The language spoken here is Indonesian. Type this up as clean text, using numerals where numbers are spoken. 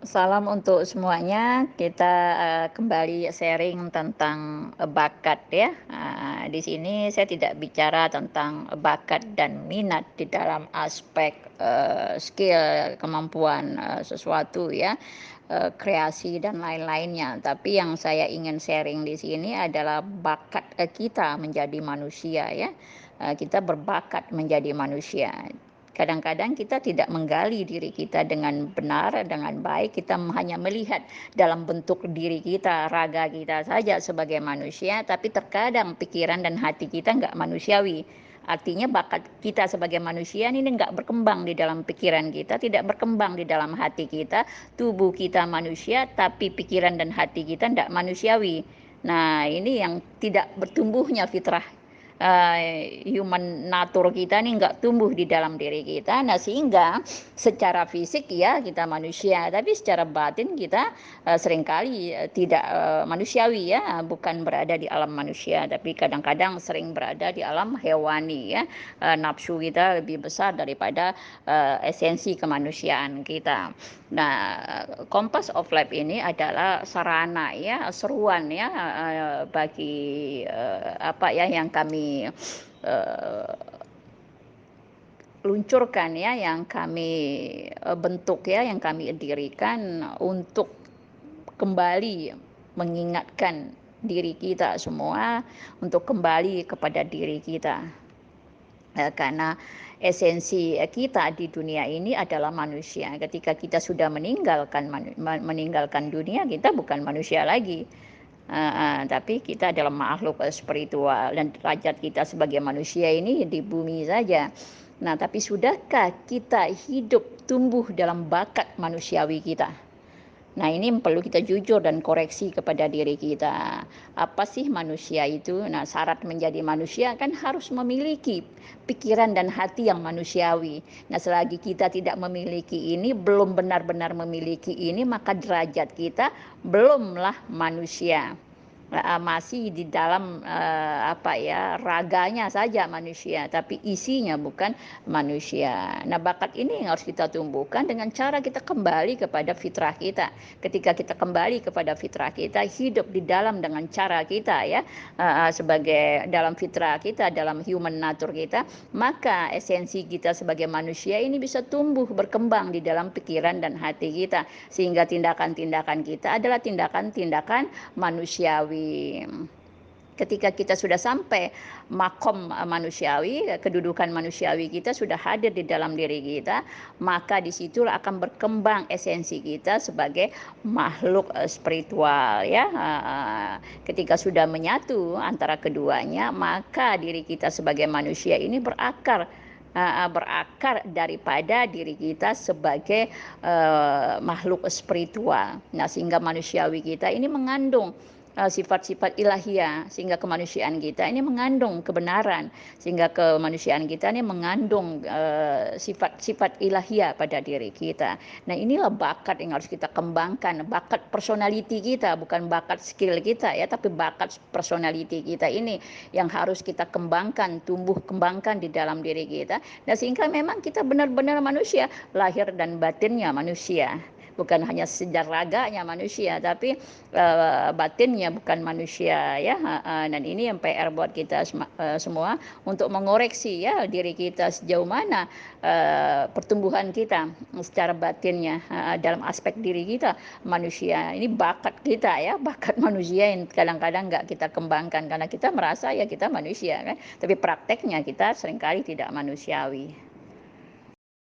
Salam untuk semuanya. Kita, kembali sharing tentang, bakat ya. Di sini saya tidak bicara tentang bakat dan minat di dalam aspek, skill, kemampuan, sesuatu ya, kreasi dan lain-lainnya. Tapi yang saya ingin sharing di sini adalah bakat, kita menjadi manusia ya. Kita berbakat menjadi manusia. Kadang-kadang kita tidak menggali diri kita dengan benar, dengan baik, kita hanya melihat dalam bentuk diri kita, raga kita saja sebagai manusia, tapi terkadang pikiran dan hati kita nggak manusiawi. Artinya bakat kita sebagai manusia ini nggak berkembang di dalam pikiran kita, tidak berkembang di dalam hati kita, tubuh kita manusia, tapi pikiran dan hati kita nggak manusiawi. Nah, ini yang tidak bertumbuhnya fitrah human nature kita nih nggak tumbuh di dalam diri kita. Nah, sehingga secara fisik ya kita manusia, tapi secara batin kita seringkali tidak manusiawi ya, bukan berada di alam manusia, tapi kadang-kadang sering berada di alam hewani ya. Nafsu kita lebih besar daripada esensi kemanusiaan kita. Nah, Kompas of Life ini adalah sarana ya, seruan ya, bagi, apa ya, yang kami, luncurkan ya, yang kami, bentuk ya, yang kami dirikan untuk kembali mengingatkan diri kita semua untuk kembali kepada diri kita. Karena esensi kita di dunia ini adalah manusia. Ketika kita sudah meninggalkan dunia, kita bukan manusia lagi. Tapi kita adalah makhluk spiritual dan derajat kita sebagai manusia ini di bumi saja. Nah, tapi sudahkah kita hidup tumbuh dalam bakat manusiawi kita? Nah, ini perlu kita jujur dan koreksi kepada diri kita. Apa sih manusia itu? Nah, syarat menjadi manusia kan harus memiliki pikiran dan hati yang manusiawi. Nah, selagi kita tidak memiliki ini, belum benar-benar memiliki ini, maka derajat kita belumlah manusia. Masih di dalam, apa ya, raganya saja manusia, tapi isinya bukan manusia. Nah, bakat ini yang harus kita tumbuhkan dengan cara kita kembali kepada fitrah kita. Ketika kita kembali kepada fitrah kita, hidup di dalam dengan cara kita ya, sebagai dalam fitrah kita, dalam human nature kita, maka esensi kita sebagai manusia ini bisa tumbuh, berkembang di dalam pikiran dan hati kita. Sehingga tindakan-tindakan kita adalah tindakan-tindakan manusiawi. Ketika kita sudah sampai makom manusiawi, kedudukan manusiawi kita sudah hadir di dalam diri kita, maka disitulah akan berkembang esensi kita sebagai makhluk spiritual ya. Ketika sudah menyatu antara keduanya, maka diri kita sebagai manusia ini berakar daripada diri kita sebagai makhluk spiritual. Nah, sehingga manusiawi kita ini mengandung sifat-sifat ilahiyah, sehingga kemanusiaan kita ini mengandung kebenaran, sehingga kemanusiaan kita ini mengandung sifat-sifat ilahiyah pada diri kita. Nah, inilah bakat yang harus kita kembangkan, bakat personality kita, bukan bakat skill kita ya, tapi bakat personality kita ini yang harus kita kembangkan, tumbuh kembangkan di dalam diri kita. Nah, sehingga memang kita benar-benar manusia, lahir dan batinnya manusia. Bukan hanya sekedar raganya manusia, tapi batinnya bukan manusia ya. Dan ini yang PR buat kita semua untuk mengoreksi ya diri kita sejauh mana pertumbuhan kita secara batinnya dalam aspek diri kita manusia. Ini bakat kita ya, bakat manusia yang kadang-kadang nggak kita kembangkan karena kita merasa ya kita manusia kan, tapi prakteknya kita seringkali tidak manusiawi.